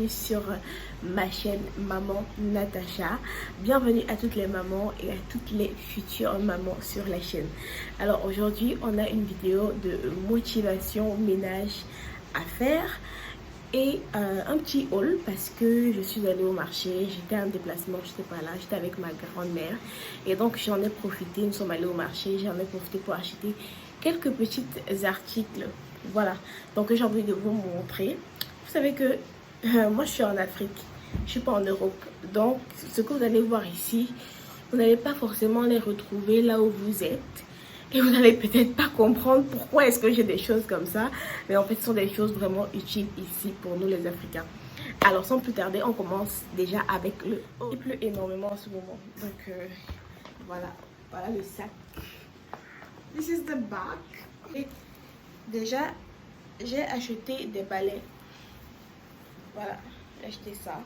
bienvenue sur ma chaîne Maman Natacha. Bienvenue à toutes les mamans et à toutes les futures mamans sur la chaîne. Alors aujourd'hui, on a une vidéo de motivation ménage à faire et un petit haul parce que je suis allée au marché, j'étais en déplacement, je n'étais pas là, j'étais avec ma grand-mère et donc j'en ai profité, nous sommes allés au marché, j'en ai profité pour acheter quelques petits articles. Voilà, donc j'ai envie de vous montrer. Vous savez que moi je suis en Afrique, je suis pas en Europe, donc ce que vous allez voir ici, vous n'allez pas forcément les retrouver là où vous êtes. Et vous n'allez peut-être pas comprendre pourquoi est-ce que j'ai des choses comme ça. Mais en fait, ce sont des choses vraiment utiles ici pour nous les Africains. Alors, sans plus tarder, on commence déjà avec le haut. Il pleut énormément en ce moment. Donc, voilà. Voilà le sac. This is the back. Et déjà, j'ai acheté des balais. Voilà. J'ai acheté ça.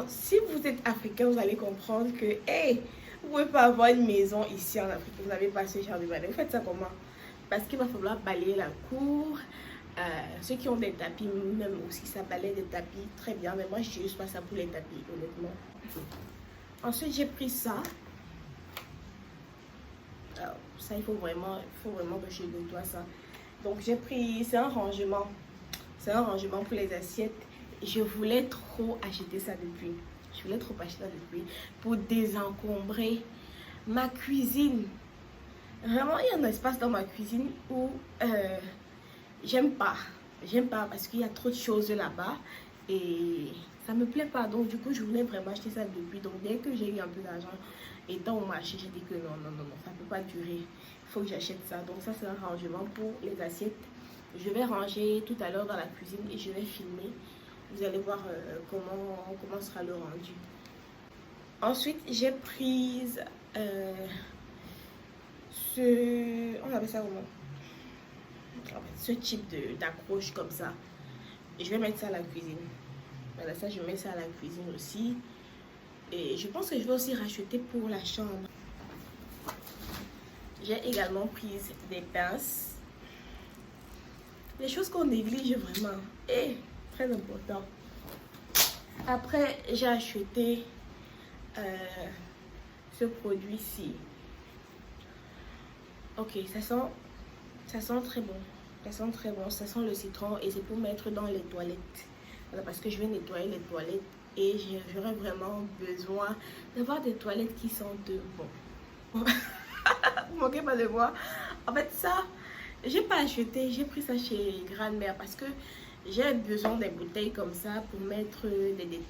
Si vous êtes africain, vous allez comprendre que, hey, vous ne pouvez pas avoir une maison ici en Afrique, vous n'avez pas ce genre de balai. Vous faites ça comment? Parce qu'il va falloir balayer la cour. Ceux qui ont des tapis, même aussi, ça balaye des tapis très bien. Mais moi, je n'utilise pas ça pour les tapis, honnêtement. Ensuite, j'ai pris ça. Alors, ça, il faut vraiment que je nettoie ça. Donc, j'ai pris, c'est un rangement. C'est un rangement pour les assiettes. Je voulais trop acheter ça depuis. Pour désencombrer ma cuisine. Vraiment, il y a un espace dans ma cuisine où j'aime pas parce qu'il y a trop de choses là-bas et ça me plaît pas. Donc du coup, je voulais vraiment acheter ça depuis. Donc dès que j'ai eu un peu d'argent étant au marché, j'ai dit que non, ça peut pas durer. Il faut que j'achète ça. Donc ça, c'est un rangement pour les assiettes. Je vais ranger tout à l'heure dans la cuisine et je vais filmer. Vous allez voir comment sera le rendu. Ensuite, j'ai pris on appelle ça comment? Ce type d'accroche comme ça. Et je vais mettre ça à la cuisine. Voilà, ça, je mets ça à la cuisine aussi. Et je pense que je vais aussi racheter pour la chambre. J'ai également pris des pinces. Les choses qu'on néglige vraiment. Et très important. Après, j'ai acheté ce produit-ci. Ok, ça sent très bon. Ça sent le citron et c'est pour mettre dans les toilettes. Voilà, parce que je vais nettoyer les toilettes et j'aurais vraiment besoin d'avoir des toilettes qui sentent bon. Vous manquez pas de voir. En fait, ça, j'ai pas acheté, j'ai pris ça chez grand-mère parce que j'ai besoin des bouteilles comme ça pour mettre des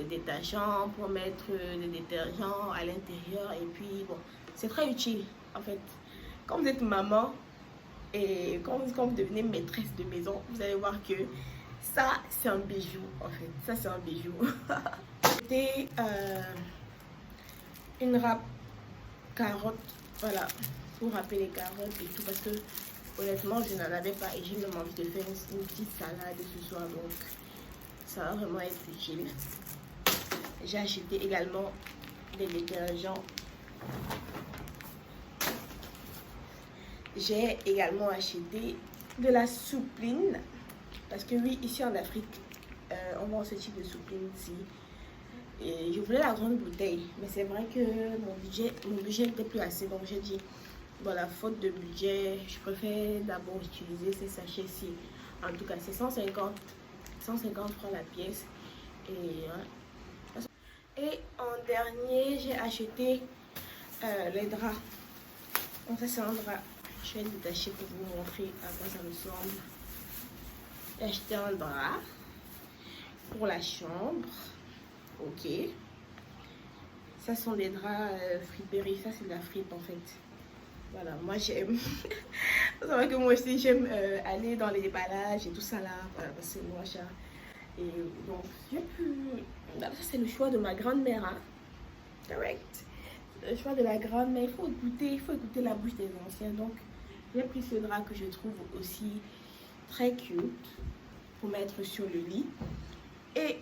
détachants, pour mettre des détergents à l'intérieur. Et puis, bon, c'est très utile en fait. Quand vous êtes maman et quand vous devenez maîtresse de maison, vous allez voir que ça, c'est un bijou en fait. Ça, c'est un bijou. C'était une râpe carotte, voilà, pour râper les carottes et tout parce que honnêtement, je n'en avais pas et j'ai même envie de faire une petite salade ce soir, donc ça va vraiment être utile. J'ai acheté également des détergents. J'ai également acheté de la soupline. Parce que oui, ici en Afrique, on vend ce type de soupline ici. Et je voulais la grande bouteille. Mais c'est vrai que mon budget n'était plus assez. Donc j'ai dit, voilà, faute de budget, je préfère d'abord utiliser ces sachets-ci. En tout cas, c'est 150 francs la pièce. Et ouais. Et en dernier, j'ai acheté les draps. Donc ça, c'est un drap. Je vais le détacher pour vous montrer à quoi ça ressemble. J'ai acheté un drap pour la chambre. Ok. Ça sont des draps friperie. Ça, c'est de la fripe en fait. Voilà, moi j'aime. C'est vrai que moi aussi, j'aime aller dans les déballages et tout ça là. Voilà, parce que c'est moins cher. Et donc, j'ai pu... Ça, c'est le choix de ma grand-mère. Hein. Correct. Le choix de la grand-mère. Il faut écouter la bouche des anciens. Donc, j'ai pris ce drap que je trouve aussi très cute pour mettre sur le lit. Et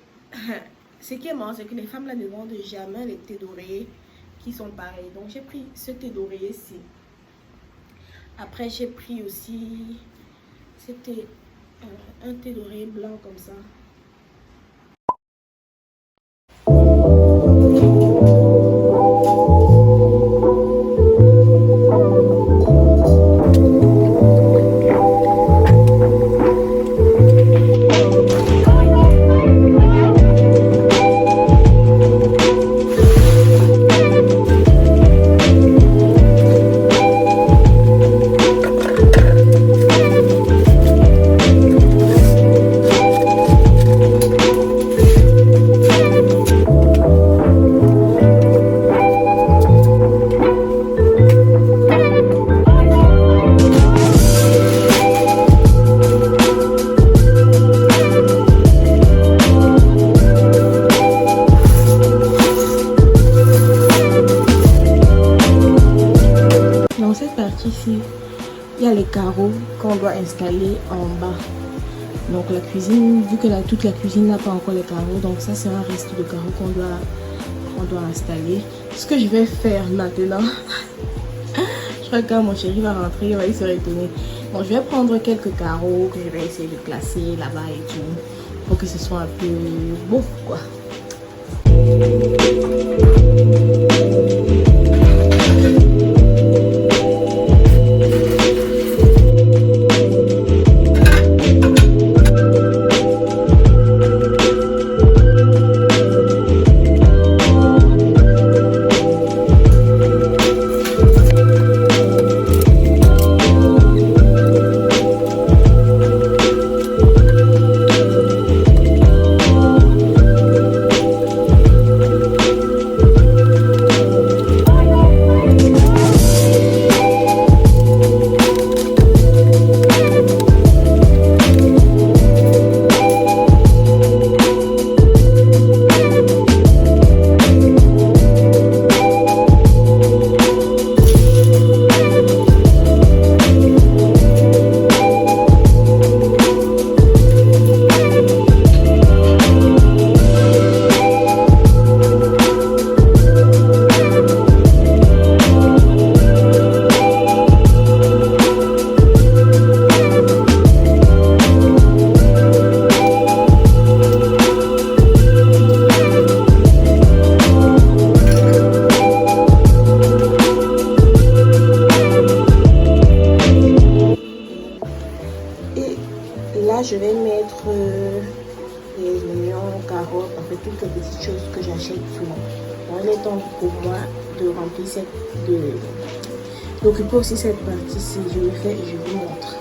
ce qui est marrant, c'est que les femmes là ne vendent jamais les thés d'oreiller qui sont pareils. Donc, j'ai pris ce thé d'oreiller-ci. Après, j'ai pris aussi... C'était un thé doré blanc comme ça. Dans cette partie-ci, il y a les carreaux qu'on doit installer en bas. Donc la cuisine, vu que toute la cuisine n'a pas encore les carreaux, donc ça c'est un reste de carreaux qu'on doit installer. Ce que je vais faire maintenant, je crois que quand mon chéri va rentrer, il va se retourner. Bon, je vais prendre quelques carreaux que je vais essayer de placer là-bas et tout, pour que ce soit un peu beau, quoi. Je vais mettre les oignons, carottes, en fait toutes les petites choses que j'achète souvent. Bon, il est temps pour moi de remplir d'occuper aussi cette partie-ci. Je le fais et je vous montre.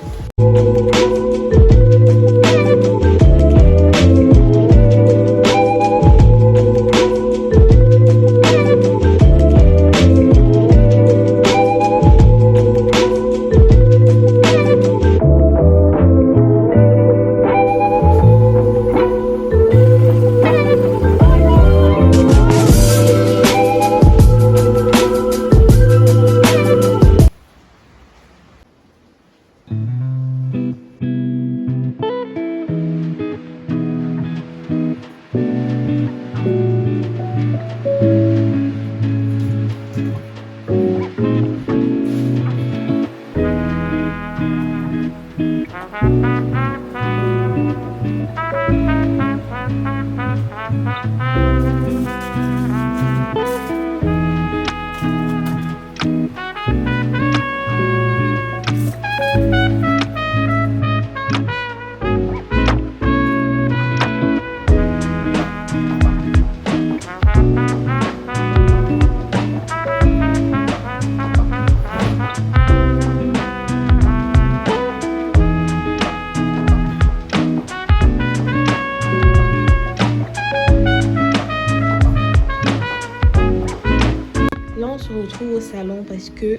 Au salon parce que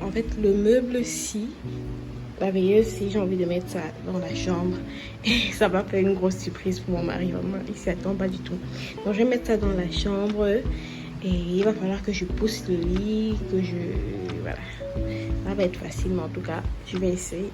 en fait le meuble-ci, la veilleuse-ci, j'ai envie de mettre ça dans la chambre et ça va faire une grosse surprise pour mon mari, vraiment il s'y attend pas du tout. Donc je vais mettre ça dans la chambre et il va falloir que je pousse le lit, que je... voilà, ça va être facile, mais en tout cas je vais essayer.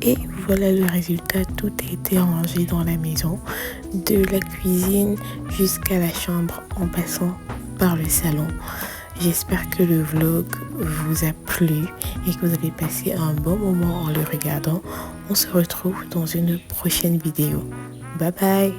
Et voilà le résultat, tout a été rangé dans la maison, de la cuisine jusqu'à la chambre en passant par le salon. J'espère que le vlog vous a plu et que vous avez passé un bon moment en le regardant. On se retrouve dans une prochaine vidéo. Bye bye!